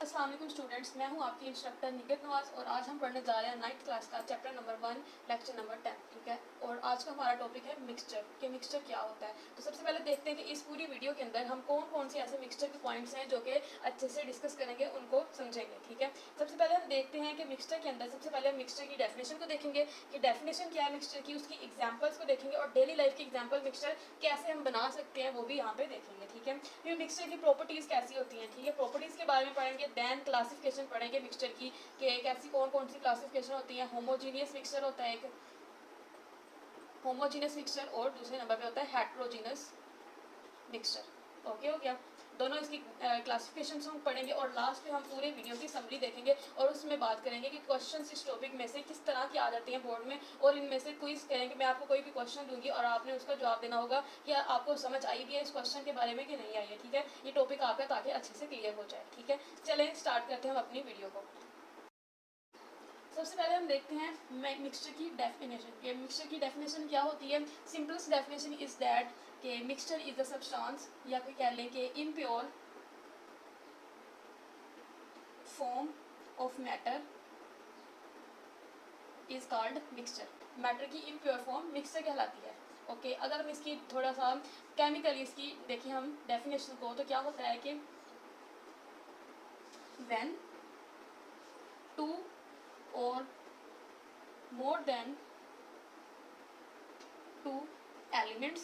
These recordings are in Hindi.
अस्सलाम वालेकुम स्टूडेंट्स, मैं हूं आपकी इंस्ट्रक्टर निकित नवाज और आज हम पढ़ने जा रहे हैं 9th क्लास का चैप्टर नंबर 1 लेक्चर नंबर 10। ठीक है, और आज का हमारा टॉपिक है मिक्सचर कि मिक्सचर क्या होता है। तो सबसे पहले देखते हैं कि इस पूरी वीडियो के अंदर हम कौन कौन से ऐसे मिक्सचर के पॉइंट्स हैं जो कि अच्छे से डिस्कस करेंगे, उनको समझेंगे। ठीक है, सबसे पहले हम देखते हैं कि मिक्सचर के अंदर सबसे पहले हम मिक्सचर की डेफिनेशन को देखेंगे कि डेफिनेशन क्या है मिक्सचर की, उसकी एग्जाम्पल्स को देखेंगे और डेली लाइफ की एग्जाम्पल मिक्सचर कैसे हम बना सकते हैं वो भी यहाँ पे देखेंगे। ठीक है, फिर मिक्सचर की प्रॉपर्टीज़ कैसी होती हैं। ठीक है, प्रॉपर्टीज़ के बारे में पढ़ेंगे। देन क्लासिफिकेशन पढ़ेंगे मिक्सचर की कि कैसी कौन कौन सी क्लासिफिकेशन होती है। होमोजीनियस मिक्सचर होता है एक, होमोजीनियस मिक्सचर, और दूसरे नंबर पे होता है हेट्रोजीनियस मिक्सचर। ओके हो गया, दोनों इसकी क्लासिफिकेशन हम पढ़ेंगे और लास्ट में हम पूरे वीडियो की समरी देखेंगे और उसमें बात करेंगे कि क्वेश्चन इस टॉपिक में से किस तरह के आ जाते हैं बोर्ड में, और इनमें से क्विज करेंगे। मैं आपको कोई भी क्वेश्चन दूंगी और आपने उसका जवाब देना होगा कि आपको समझ आई भी है इस क्वेश्चन के बारे में कि नहीं आई है। ठीक है, ये टॉपिक आपका ताकि अच्छे से क्लियर हो जाए। ठीक है, चलें स्टार्ट करते हैं हम अपनी वीडियो को। सबसे पहले हम देखते हैं मिक्सचर की डेफिनेशन कि मिक्सचर की डेफिनेशन क्या होती है। सिंपलेस्ट डेफिनेशन इज दैट कि मिक्सचर इज अ सब्सटेंस, या फिर कह लें कि impure form of matter is called mixture. Matter की इम्प्योर फॉर्म मिक्सचर कहलाती है। ओके, अगर हम इसकी थोड़ा सा केमिकली इसकी देखें हम डेफिनेशन को, तो क्या होता है कि व्हेन टू और more than two elements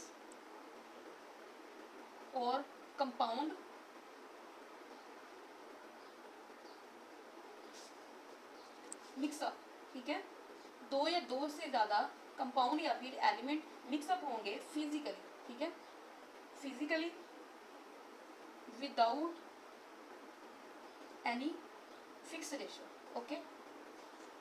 or compound mix up, ठीक है, दो या दो से ज़्यादा कंपाउंड या फिर एलिमेंट मिक्सअप होंगे फिजिकली। ठीक है, physically without any fix ratio, okay,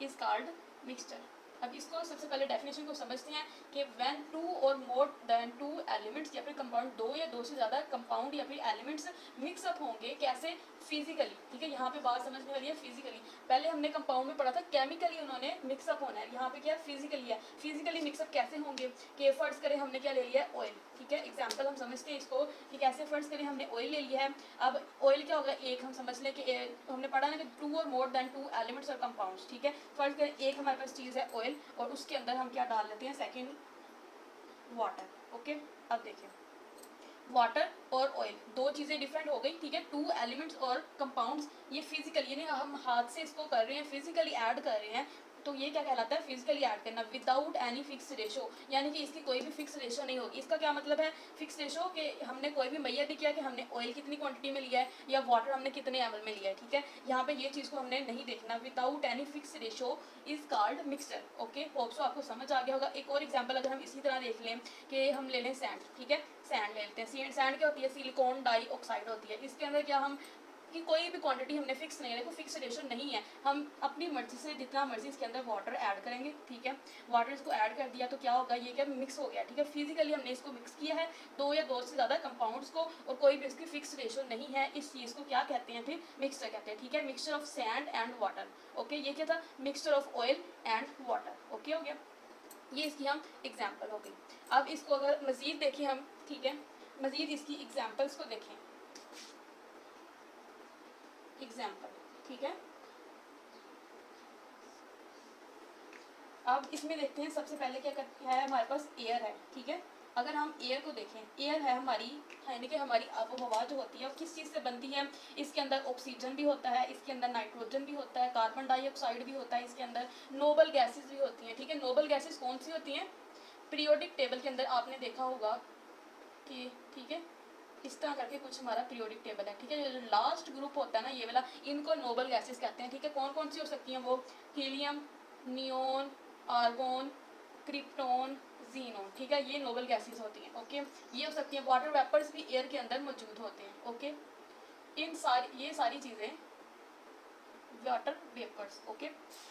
is called mixture. अब इसको सबसे पहले डेफिनेशन को समझते हैं कि व्हेन टू और मोर देन टू एलिमेंट्स या फिर कंपाउंड, दो या दो से ज़्यादा कंपाउंड या फिर एलिमेंट्स मिक्सअप होंगे, कैसे, फिजिकली। ठीक है, यहाँ पे बात समझने वाली है फिजिकली। पहले हमने कंपाउंड में पढ़ा था केमिकली उन्होंने मिक्सअप होना है, यहाँ पे क्या फिजिकली है। फिजिकली मिक्सअप कैसे होंगे कि फर्ज करें हमने क्या ले लिया है, ऑयल। ठीक है, एग्जाम्पल हम समझते हैं इसको कि कैसे फर्ज करें हमने ऑयल ले लिया है। अब ऑयल क्या होगा, एक हम समझ लें कि हमने पढ़ा ना कि टू और मोर देन टू एलिमेंट्स और कंपाउंड्स। ठीक है, फर्ज करें एक हमारे पास चीज़ है ऑयल और उसके अंदर हम क्या डाल लेते हैं, सेकेंड वाटर। ओके, अब देखिए वाटर और ऑयल दो चीज़ें डिफरेंट हो गई। ठीक है, टू एलिमेंट्स और कंपाउंड्स, ये फिजिकली यानी हम हाथ से इसको कर रहे हैं, फिजिकली ऐड कर रहे हैं, तो ये क्या कहलाता है, फिजिकली ऐड करना विदाउट एनी फिक्स रेशो, यानी कि इसकी कोई भी फिक्स रेशो नहीं होगी। इसका क्या मतलब है फिक्स रेशो, कि हमने कोई भी मैयर नहीं किया कि हमने ऑयल कितनी क्वांटिटी में लिया है या वाटर हमने कितने एमएल में लिया है। ठीक है, यहाँ पे ये चीज़ को हमने नहीं देखना, without any fix ratio is called mixture. Okay, hope so आपको समझ आ गया होगा। एक और एग्जाम्पल अगर हम इसी तरह देख लें कि हम ले लें सैंड। ठीक है, सैंड ले लेते हैं। सैंड क्या होती है, सिलिकॉन डाइऑक्साइड होती है। इसके अंदर क्या हम कि कोई भी क्वांटिटी हमने फिक्स नहीं है, देखो फिक्स रेशो नहीं है, हम अपनी मर्जी से जितना मर्जी इसके अंदर वाटर ऐड करेंगे। ठीक है, वाटर इसको ऐड कर दिया तो क्या होगा, ये क्या मिक्स हो गया। ठीक है, फिजिकली हमने इसको मिक्स किया है, दो या दो से ज़्यादा कंपाउंड्स को, और कोई भी इसकी फिक्स रेशो नहीं है। इस चीज़ को क्या कहते हैं, फिर मिक्सचर कहते हैं। ठीक है, mixture of sand and water. Okay, ये क्या था, mixture of oil and water. Okay हो गया, ये इसकी हम एग्जाम्पल हो गई। अब इसको अगर मज़ीद देखें हम, ठीक है, मज़ीद इसकी एग्जाम्पल्स को देखें। एग्जाम्पल, ठीक है, अब इसमें देखते हैं सबसे पहले क्या है, हमारे पास एयर है। ठीक है, अगर हम एयर को देखें, एयर है हमारी, यानी कि हमारी आबो हवा जो होती है वो किस चीज़ से बनती है, इसके अंदर ऑक्सीजन भी होता है, इसके अंदर नाइट्रोजन भी होता है, कार्बन डाइऑक्साइड भी होता है, इसके अंदर नोबल गैसेस भी होती हैं। ठीक है, नोबल गैसेस कौन सी होती हैं, पीरियोडिक टेबल के अंदर आपने देखा होगा कि, ठीक है, इस तरह करके कुछ हमारा पीरियोडिक टेबल है। ठीक है, जो लास्ट ग्रुप होता है ना ये वाला, इनको नोबल गैसेस कहते हैं। ठीक है, कौन कौन सी हो सकती हैं वो, helium, neon, argon, krypton, xenon. ठीक है, ये नोबल गैसेस होती हैं। ओके, ये हो सकती हैं। वाटर वेपर्स भी एयर के अंदर मौजूद होते हैं। ओके, ये सारी चीज़ें वाटर वेपर्स। ओके,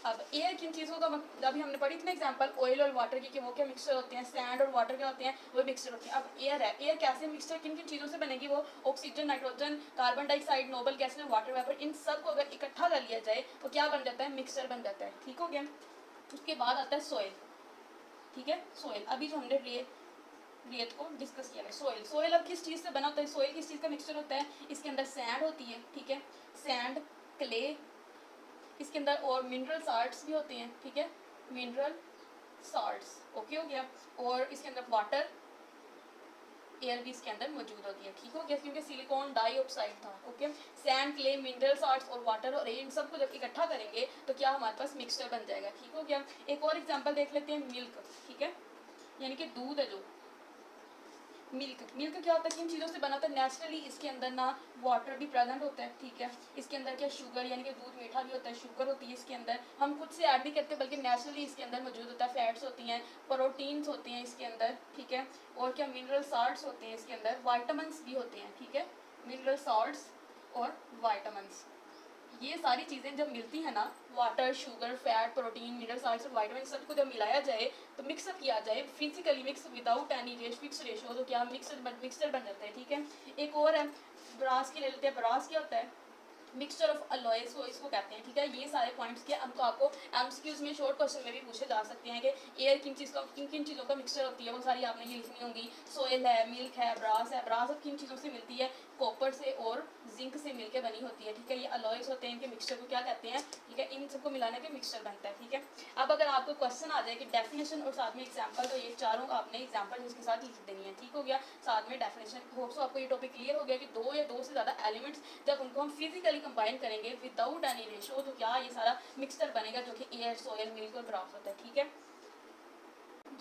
अब एयर किन चीज़ों का, अभी हमने पढ़ी थी ना एग्जांपल ऑयल और वाटर की कि वो क्या मिक्सचर होते हैं, सैंड और वाटर क्या होते हैं, वो मिक्सचर होते हैं। अब एयर है, एयर कैसे मिक्सचर किन किन चीज़ों से बनेगी, वो oxygen, nitrogen, carbon dioxide, noble gases, water vapour, इन सब को अगर इकट्ठा कर लिया जाए तो क्या बन जाता है, मिक्सचर बन जाता है। ठीक हो गया, उसके बाद आता है सॉइल। ठीक है, सॉइल अभी जो हमने रेत को डिस्कस किया है। सॉइल अब किस चीज़ से बना होता है, सॉइल किस चीज़ का मिक्सचर होता है, इसके अंदर सैंड होती है। ठीक है, सैंड, क्ले, इसके अंदर और मिनरल साल्ट्स भी होते हैं, ठीक है, मिनरल साल्ट्स, ओके हो गया। और इसके अंदर वाटर, एयर भी इसके अंदर मौजूद होती है, ठीक हो गया, क्योंकि सिलिकॉन डाइऑक्साइड था, okay. Sand, clay, mineral salts और वाटर और इन सबको जब इकट्ठा करेंगे तो क्या हमारे पास मिक्सचर बन जाएगा, ठीक हो गया। एक और एग्जांपल देख लेते हैं, मिल्क, ठीक है, यानी कि दूध है जो मिल्क, मिल्क क्या होता है, किन चीज़ों से बना होता है, नेचुरली इसके अंदर ना वाटर भी प्रेजेंट होता है, ठीक है, इसके अंदर क्या शुगर, यानी कि दूध मीठा भी होता है, शुगर होती है इसके अंदर, हम खुद से ऐड नहीं करते बल्कि नेचुरली इसके अंदर मौजूद होता है, फैट्स होती हैं, प्रोटीन्स होते हैं इसके अंदर, ठीक है, और क्या मिनरल साल्ट्स होते हैं इसके अंदर, वाइटामिन्स भी होते हैं, ठीक है, मिनरल साल्ट्स और वाइटामिन्स। ये सारी चीज़ें जब मिलती है ना, water, sugar, fat, protein, mineral salts और वाइटामिन, सबको जब मिलाया जाए तो मिक्सअप किया जाए, physically mix without any fix ratio, तो क्या मिक्सर बन जाता है, ठीक है। एक और है ब्रास की ले लेते हैं, ब्रास क्या होता है, मिक्सचर ऑफ अलॉयस को इसको कहते हैं, ठीक है। ये सारे पॉइंट्स के हमको आपको एमसीक्यूज में शॉर्ट क्वेश्चन में भी पूछे जा सकते हैं कि एयर किन चीज़ों का मिक्सचर होती है, वो सारी आपने ये लिखनी होंगी। सोयल है, मिल्क है, ब्रास अब किन चीज़ों से मिलती है, कॉपर से और जिंक से मिलकर बनी होती है, ठीक है। ये अलॉयस होते हैं, इनके मिक्सचर को क्या कहते हैं, ठीक है, इन सबको मिलाने के मिक्सचर बनता है, ठीक है। अब अगर आपको क्वेश्चन आ जाए कि डेफिनेशन और साथ में एग्जाम्पल, तो ये चारों आपने एग्जाम्पल इसके साथ लिख देनी है, ठीक हो गया, साथ में डेफिनेशन। होप सो आपको ये टॉपिक क्लियर हो गया कि दो या दो से ज़्यादा एलिमेंट्स जब उनको हम फिजिकली कंबाइन करेंगे विदाउट एनी रेशो तो क्या ये सारा मिक्सचर बनेगा, जो कि एयर, सोयल, मिल्क और ब्रास होता है, ठीक है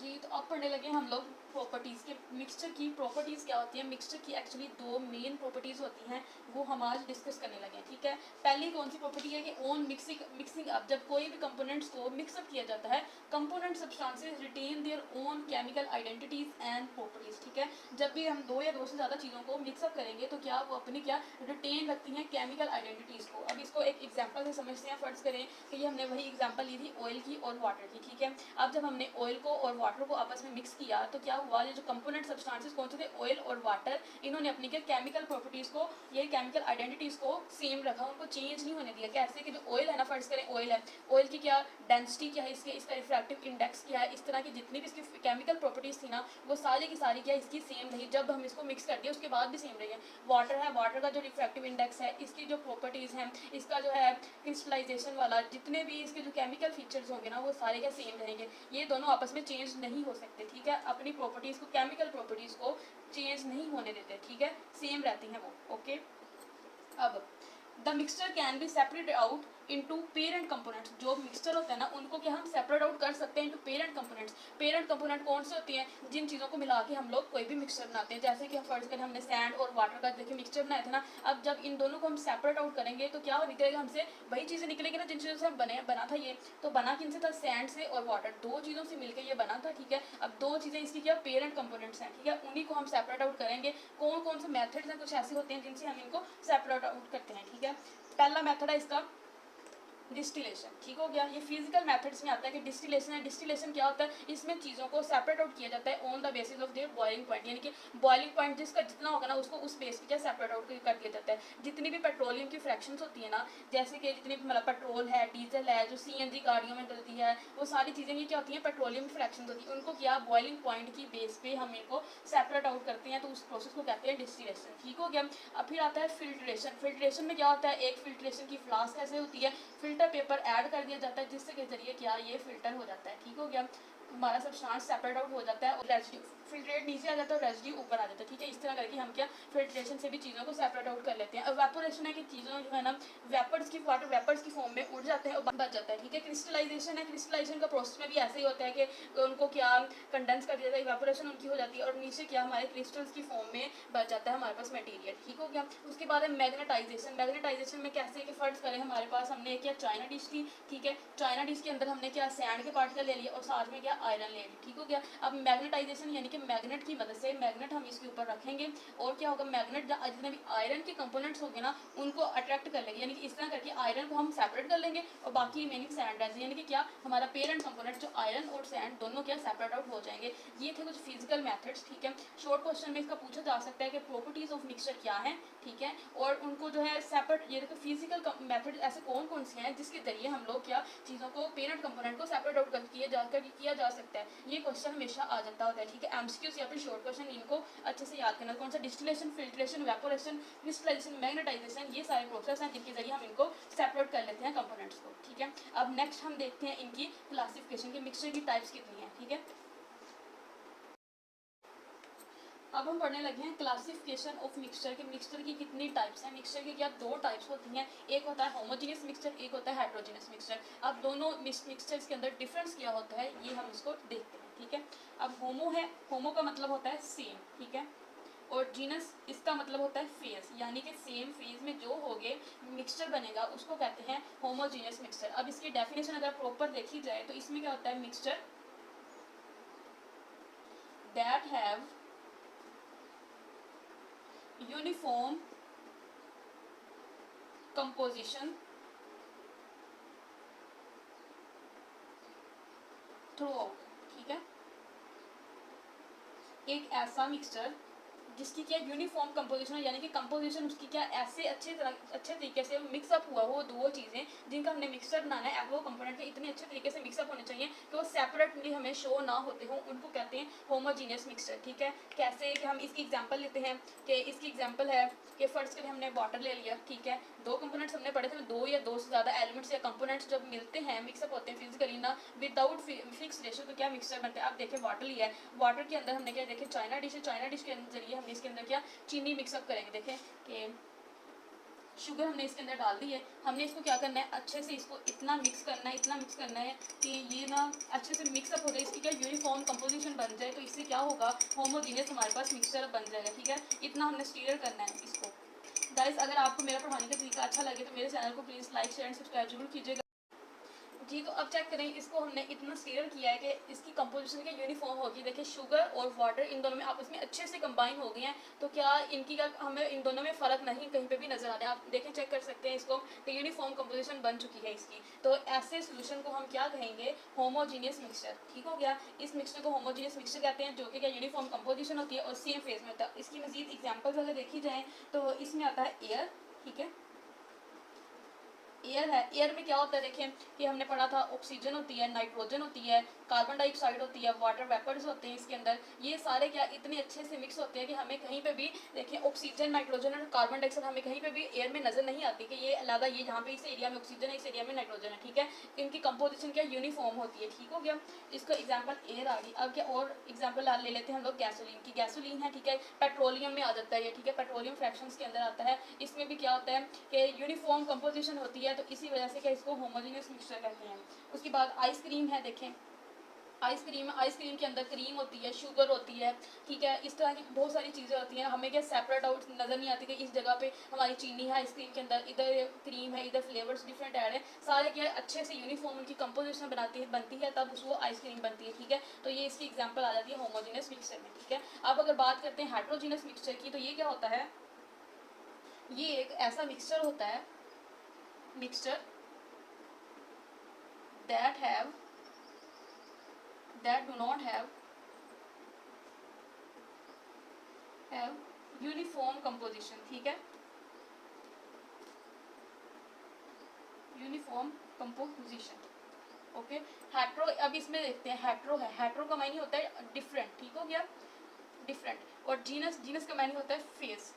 जी। तो अब पढ़ने लगे हम लोग प्रॉपर्टीज़ के, मिक्सचर की प्रॉपर्टीज़ क्या होती है। मिक्सचर की एक्चुअली दो मेन प्रॉपर्टीज़ होती हैं, वो हम आज डिस्कस करने लगे हैं, ठीक है। पहली कौन सी प्रॉपर्टी है कि ऑन मिक्सिंग अप, जब कोई भी कंपोनेंट्स को मिक्सअप किया जाता है, component substances retain their own chemical identities and properties, ठीक है। जब भी हम दो या दो से ज़्यादा चीज़ों को मिक्सअप करेंगे तो क्या वो अपनी क्या रिटेन रखती हैं केमिकल आइडेंटिटीज़ को। अब इसको एक एग्जाम्पल से समझते हैं। फर्ज करें कि ये हमने वही एग्जाम्पल ली थी ऑयल की और वाटर की, ठीक है। अब जब हमने ऑयल को और वाटर को आपस में मिक्स किया तो क्या हुआ, ये जो कंपोनेंट सब्सटेंसेस कौन से थे, ऑयल और वाटर, इन्होंने अपनी क्या केमिकल प्रॉपर्टीज़ को, ये केमिकल आइडेंटिटीज़ को सेम रखा, उनको चेंज नहीं होने दिया। कैसे कि जो ऑयल है ना, फर्ज करें ऑयल है, ऑयल की क्या डेंसिटी क्या है, इसका रिफ्रैक्टिव इंडेक्स क्या है, इस तरह की जितनी भी इसकी केमिकल प्रॉपर्टीज़ थी ना, वो सारी की सारी क्या इसकी सेम रही। जब हम इसको मिक्स कर दिया उसके बाद भी सेम रही है। वाटर है, वाटर का जो रिफ्रैक्टिव इंडेक्स है, इसकी जो प्रॉपर्टीज़ हैं, इसका जो है क्रिस्टलाइजेशन वाला, जितने भी इसके जो केमिकल फीचर्स होंगे ना, वो सारे क्या सेम रहेंगे। ये दोनों आपस में चेंज नहीं हो सकते, ठीक है। अपनी प्रॉपर्टीज़ को, केमिकल प्रॉपर्टीज़ को चेंज नहीं होने देते, ठीक है, सेम रहती हैं वो, ओके। अब the mixture can be separate out into parent components, जो मिक्सचर होता है ना उनको क्या हम सेपरेट आउट कर सकते हैं into parent components. Parent component कौन से होते हैं, जिन चीज़ों को मिला के हम लोग कोई भी मिक्सचर बनाते हैं। जैसे कि हम फर्ज करें हमने सैंड और वाटर का देखिए मिक्सचर बनाया था ना, अब जब इन दोनों को हम सेपरेट आउट करेंगे तो क्या निकलेगा हमसे, वही चीज़ें निकलेगी ना जिन चीज़ों से हम बना था ये। तो बना किन से था, सैंड से और वाटर, दो चीज़ों से मिलकर ये बना था, ठीक है। अब दो चीज़ें इसकी क्या पेरेंट कंपोनेंट्स हैं, ठीक है, उन्हीं को हम सेपरेट आउट करेंगे। कौन कौन से मेथड्स हैं, कुछ ऐसे होते हैं जिनसे हम इनको सेपरेट आउट करते हैं, ठीक है। पहला मेथड है इसका डिस्टिलेशन, ठीक हो गया। ये फिजिकल मेथड्स में आता है कि डिस्टिलेशन है। डिस्टिलेशन क्या होता है, इसमें चीज़ों को सेपरेट आउट किया जाता है on the basis of their boiling point, यानी कि बॉइलिंग पॉइंट जिसका जितना होगा ना उसको उस बेस पे क्या सेपरेट आउट कर दिया जाता है। जितनी भी पेट्रोलियम की फ्रैक्शंस होती है ना, जैसे कि जितनी भी मतलब पेट्रोल है, डीजल है, जो सीएनजी गाड़ियों में डलती है, वो सारी चीज़ें ये क्या होती हैं, पेट्रोलियम फ्रैक्शन होती है। उनको क्या बॉइलिंग पॉइंट की बेस पे हम इनको सेपरेट आउट करते हैं, तो उस प्रोसेस को कहते हैं डिस्टिलेशन, ठीक हो गया। अब फिर आता है फिल्ट्रेशन। फिल्ट्रेशन में क्या होता है, एक फिल्ट्रेशन की फ्लास्क ऐसे होती है, फिल्टर पेपर ऐड कर दिया जाता है, जिससे के जरिए क्या ये फिल्टर हो जाता है, ठीक हो गया। हमारा सब्सटेंस सेपरेट आउट हो जाता है और रेजिड्यू फिल्ट्रेट नीचे आ जाता है और रेजिड्यू ऊपर आ जाता है, ठीक है। इस तरह करके हम क्या फिल्ट्रेशन से भी चीज़ों को सेपरेट आउट कर लेते हैं। इवेपोरेशन है कि चीज़ों जो है ना वेपर्स की वाटर वेपर्स की फॉर्म में उड़ जाते हैं और बच जाता है, ठीक है। क्रिस्टलाइजेशन है, क्रिस्टलाइजेशन का प्रोसेस में भी ऐसे ही होता है कि उनको क्या कंडेंस कर दिया जाता है, इवेपोरेशन उनकी हो जाती है और नीचे क्या हमारे क्रिस्टल्स की फॉर्म में बच जाता है हमारे पास मटेरियल, ठीक हो गया। उसके बाद है मैग्नेटाइजेशन। मैग्नेटाइजेशन में कैसे कि फर्ज करें हमारे पास हमने क्या चाइना डिश थी, ठीक है, चाइना डिश के अंदर हमने क्या सैंड के पार्टिकल ले लिए और साथ में क्या आयरन ले ली, ठीक हो गया। अब मैग्नेटाइजेशन यानी कि मैग्नेट की मदद से मैग्नेट हम इसके ऊपर रखेंगे और क्या होगा, मैग्नेट जितने भी आयरन के कंपोनेंट्स होंगे ना उनको अट्रैक्ट कर लेंगे, यानी कि इस तरह करके आयरन को हम सेपरेट कर लेंगे और बाकी रिमेनिंग सैंड रहेगी, यानी कि क्या हमारा पेरेंट कंपोनेंट जो आयरन और सैंड दोनों क्या सेपरेट आउट हो जाएंगे। ये थे कुछ फिजिकल मेथड्स, ठीक है। शॉर्ट क्वेश्चन में इसका पूछा जा सकता है कि प्रॉपर्टीज ऑफ मिक्सचर क्या है, ठीक है, और उनको जो है सेपरेट, ये देखो फिजिकल मेथड ऐसे कौन कौन से हैं जिसके जरिए हम लोग क्या चीज़ों को पेरेंट कंपोनेंट को सेपरेट आउट किया जा सकता है। ये क्वेश्चन हमेशा आ जाता होता है, ठीक है। एमसीक्यूज या फिर शॉर्ट क्वेश्चन, इनको अच्छे से याद करना। कौन सा? Distillation, filtration, evaporation, crystallisation, magnetisation, ये सारे प्रोसेस हैं जिनके जरिए हम इनको सेपरेट कर लेते हैं कंपोनेंट्स को, ठीक है। अब नेक्स्ट हम देखते हैं इनकी क्लासिफिकेशन की, मिक्सचर की टाइप्स कितनी है, ठीक है। अब हम पढ़ने लगे हैं क्लासिफिकेशन ऑफ मिक्सचर के, मिक्सचर की कितनी टाइप्स हैं। मिक्सचर की क्या दो टाइप्स होती हैं, एक होता है होमोजीनियस मिक्सचर, एक होता है हेट्रोजीनियस मिक्सचर। अब दोनों मिक्सचर्स के अंदर डिफरेंस क्या होता है ये हम इसको देखते हैं, ठीक है। अब होमो है, होमो का मतलब होता है सेम, ठीक है, और जीनस इसका मतलब होता है फेज, यानी कि सेम फेज में जो होगे मिक्सचर बनेगा उसको कहते हैं होमोजीनियस मिक्सचर। अब इसकी डेफिनेशन अगर प्रॉपर देखी जाए तो इसमें क्या होता है, mixture that have uniform composition through out, ठीक है। एक ऐसा मिक्सचर जिसकी क्या यूनिफॉर्म कंपोजिशन है, यानी कि कंपोजिशन उसकी क्या ऐसे अच्छे तरीके से मिक्सअप हुआ हो, दो चीज़ें जिनका हमने मिक्सर बनाना है, वो कंपोनेंट के इतने अच्छे तरीके से मिक्सअप होने चाहिए कि वो सेपरेटली हमें शो ना होते हो, उनको कहते हैं होमोजीनियस मिक्सचर, ठीक है। कैसे कि हम इसकी एग्जांपल लेते हैं कि इसकी एग्जांपल है कि फर्स्ट के लिए हमने वाटर ले लिया, ठीक है। दो कंपोनेंट्स हमने पढ़े थे, दो या दो से ज़्यादा एलिमेंट्स या कंपोनेंट्स जब मिलते हैं, मिक्सअप होते हैं फिजिकली ना, विदाउट फिक्स रेशियो, तो क्या मिक्सचर बनते हैं। आप देखिए वाटर लिया है, वाटर के अंदर हमने क्या देखिए चाइना डिश है, चाइना डिश के जरिए हमने इसके अंदर क्या चीनी मिक्सअप करेंगे। देखें कि शुगर हमने इसके अंदर डाल दी है, हमने इसको क्या करना है, अच्छे से इसको इतना मिक्स करना है, इतना मिक्स करना है कि ये ना अच्छे से मिक्सअप हो जाए, इसकी क्या यूनिफॉर्म कंपोजिशन बन जाए, तो इससे क्या होगा, होमोजीनियस हमारे पास मिक्सचर बन जाएगा, ठीक है। इतना हमने स्टीयर करना है इसको। गाइस अगर आपको मेरा पढ़ाने का तरीका अच्छा लगे तो मेरे चैनल को please like share and subscribe जरूर कीजिएगा जी। तो अब चेक करें, इसको हमने इतना क्लियर किया है कि इसकी कंपोजिशन क्या यूनिफॉर्म होगी। देखिए शुगर और वाटर इन दोनों में आपस में अच्छे से कंबाइन हो गए हैं, तो क्या इनकी क्या हमें इन दोनों में फ़र्क नहीं कहीं पे भी नज़र आ रहा है। आप देखें, चेक कर सकते हैं इसको, तो यूनिफॉर्म कंपोजिशन बन चुकी है इसकी। तो ऐसे सोल्यूशन को हम क्या कहेंगे, होमोजीनियस मिक्सचर, ठीक हो गया। इस मिक्सचर को होमोजीनियस मिक्सचर कहते हैं, जो कि क्या यूनिफॉर्म कंपोजिशन होती है और सेम फेज में होता है। इसकी मजीद एग्जाम्पल्स अगर देखी जाए तो इसमें आता है एयर, ठीक है। एयर है, एयर में क्या होता है देखें कि हमने पढ़ा था ऑक्सीजन होती है, नाइट्रोजन होती है, कार्बन डाइऑक्साइड होती है, वाटर वेपर्स होते हैं इसके अंदर। ये सारे क्या इतने अच्छे से मिक्स होते हैं कि हमें कहीं पे भी देखें ऑक्सीजन, नाइट्रोजन और कार्बन डाइऑक्साइड हमें कहीं पे भी एयर में नजर नहीं आती कि ये अलग, ये यहाँ पे इस एरिया में ऑक्सीजन है, इस एरिया में नाइट्रोजन है, ठीक है। इनकी कंपोजिशन क्या यूनिफॉर्म होती है, ठीक हो गया। इसका एग्जाम्पल एयर आ गई। अब क्या और एग्जाम्पल ले लेते हैं हम लोग गैसोलीन की। गैसोलीन है, ठीक है, पेट्रोलियम में आ जाता है ये, ठीक है, पेट्रोलियम फ्रैक्शंस के अंदर आता है। इसमें भी क्या होता है कि यूनिफॉर्म कंपोजिशन होती है, तो इसी वजह से क्या इसको होमोजेनियस मिक्सचर कहते हैं। उसके बाद आइसक्रीम है, देखें आइसक्रीम के अंदर क्रीम होती है, शुगर होती है, ठीक है। इस तरह की बहुत सारी चीज़ें होती हैं, हमें क्या सेपरेट आउट नज़र नहीं आती कि इस जगह पे हमारी चीनी है आइसक्रीम के अंदर, इधर क्रीम है, इधर फ्लेवर्स डिफरेंट ऐड है, सारे क्या अच्छे से यूनिफॉर्म उनकी कंपोजिशन बनती है तब वो आइसक्रीम बनती है, ठीक है। तो ये इसकी एग्जाम्पल आ जाती है होमोजीनियस मिक्सचर में, ठीक है। अब अगर बात करते हैं हेट्रोजीनियस मिक्सचर की, तो ये क्या होता है, ये एक ऐसा मिक्सचर होता है, mixture that do not have uniform composition, ठीक है, यूनिफॉर्म कंपोजिशन, ओके। हेट्रो, अब इसमें देखते हैं, हेट्रो है, हेट्रो का मायने होता है डिफरेंट, ठीक हो गया, डिफरेंट। और जीनस का मायने होता है फेज।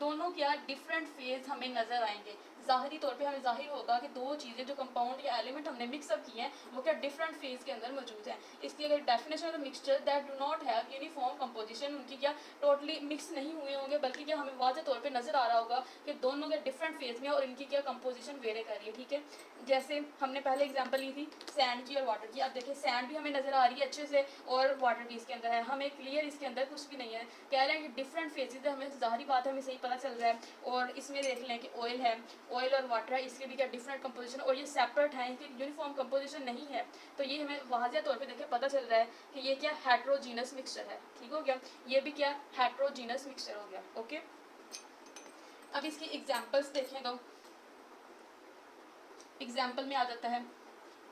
दोनों क्या डिफरेंट फेज हमें नजर आएंगे, ज़ाहिरी तौर पे हमें जाहिर होगा कि दो चीज़ें जो कंपाउंड या एलिमेंट हमने मिक्सअप किए हैं वो क्या डिफरेंट फेज के अंदर मौजूद है। इसकी अगर डेफिनेशन है, mixture that do not have uniform composition, उनकी क्या टोटली मिक्स नहीं हुए होंगे, बल्कि क्या हमें वाज़ेह तौर पे नज़र आ रहा होगा कि दोनों के डिफरेंट फेज में और इनकी क्या कंपोजिशन वेरी कर रही है, ठीक है। जैसे हमने पहले एग्जाम्पल ली थी सैंड की और वाटर की। अब देखिए सैंड भी हमें नज़र आ रही है अच्छे से और वाटर भी इसके अंदर है, हमें क्लियर इसके अंदर कुछ भी नहीं है, कह रहे हैं कि डिफरेंट फेजेज है, हमें ज़ाहिरी बात है, हमें सही पता चल रहा है। और इसमें देख लें कि ऑयल है, ऑयल और वाटर है, इसके भी क्या डिफरेंट कंपोजिशन और ये सेपरेट है, इनकी यूनिफॉर्म कंपोजिशन नहीं है, तो ये हमें वाज़ेह तौर पे देखे पता चल रहा है कि ये क्या हेट्रोजीनस मिक्सचर है, ठीक हो गया। ये भी क्या हेट्रोजीनस मिक्सचर हो गया, ओके। अब इसकी एग्जाम्पल्स देखें तो एग्जाम्पल में आ जाता है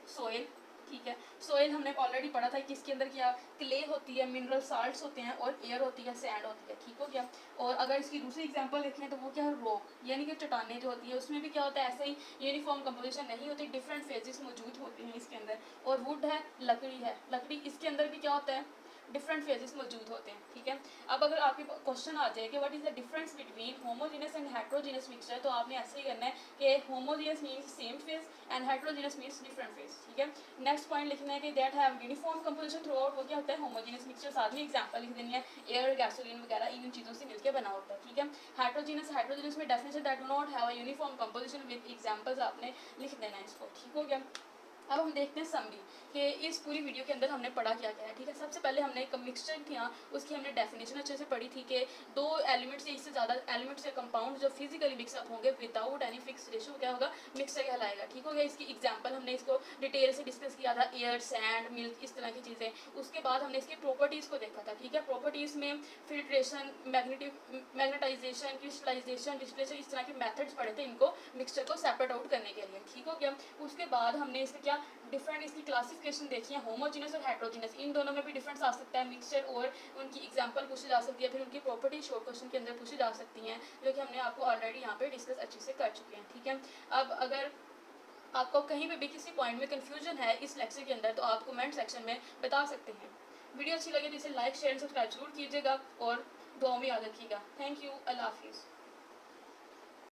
सोयल, ठीक है। सोयल हमने ऑलरेडी पढ़ा था कि इसके अंदर क्या क्ले होती है, मिनरल साल्ट्स होते हैं और एयर होती है, सैंड होती है, ठीक हो गया। और अगर इसकी दूसरी एग्जांपल देखें तो वो क्या है, रॉक, यानी कि चट्टानें जो होती है, उसमें भी क्या होता है, ऐसे ही यूनिफॉर्म कंपोजिशन नहीं होती, डिफरेंट फेजेस मौजूद होते हैं इसके अंदर। और वुड है, लकड़ी है, लकड़ी इसके अंदर भी क्या होता है, डिफरेंट फेजेस मौजूद होते हैं, ठीक है। अब अगर आपके क्वेश्चन आ जाए कि what is the difference between homogeneous and heterogeneous mixture, तो आपने ऐसे ही करना है कि homogeneous means same phase and heterogeneous means different phase, ठीक है। नेक्स्ट पॉइंट लिखना है कि that have uniform composition through out, वो क्या होता है होमोजीनियस मिक्सचर, साथ में एग्जांपल लिख देनी है, एयर, गैसोलीन वगैरह इन चीज़ों से मिलकर बना होता है, ठीक है। हाइड्रोजीनस में definition that do not have a uniform composition with examples आपने लिख देना है इसको, ठीक हो गया। अब हम देखते हैं समरी कि इस पूरी वीडियो के अंदर हमने पढ़ा क्या क्या है, ठीक है। सबसे पहले हमने एक मिक्सचर थी ना, उसकी हमने डेफिनेशन अच्छे से पढ़ी थी कि दो एलिमेंट्स या इससे ज़्यादा एलिमेंट्स या कंपाउंड जो फिजिकली मिक्सअप होंगे विदाउट एनी फिक्स रेशो क्या होगा, मिक्सचर कहलाएगा, ठीक हो गया। इसकी एग्जांपल हमने इसको डिटेल से डिस्कस किया था, एयर, सैंड, मिल्क, इस तरह की चीज़ें। उसके बाद हमने इसकी प्रॉपर्टीज़ को देखा था, ठीक है। प्रॉपर्टीज़ में फिल्ट्रेशन, मैग्नेटाइजेशन, क्रिस्टलाइजेशन, डिस्टिलेशन, इस तरह के मेथड्स पढ़े थे इनको मिक्सचर को सेपरेट आउट करने के लिए, ठीक हो गया। उसके बाद हमने इसके क्या डिफरेंट इसकी क्लासिफिकेशन देखी है, होमोजीनियस और हेट्रोजीनियस, इन दोनों में भी डिफरेंस आ सकता है मिक्सचर, और उनकी एग्जांपल पूछी जा सकती है, फिर उनकी प्रॉपर्टी शॉर्ट क्वेश्चन के अंदर पूछी जा सकती हैं, जो कि हमने आपको ऑलरेडी यहाँ पे डिस्कस अच्छे से कर चुके हैं, ठीक है। अब अगर आपको कहीं पे भी किसी पॉइंट में कन्फ्यूजन है इस लेक्चर के अंदर, तो आप कमेंट सेक्शन में बता सकते हैं। वीडियो अच्छी लगे तो इसे लाइक, शेयर, सब्सक्राइब जरूर कीजिएगा और दुआ में याद रखिएगा। थैंक यू, अल्लाह हाफिज़।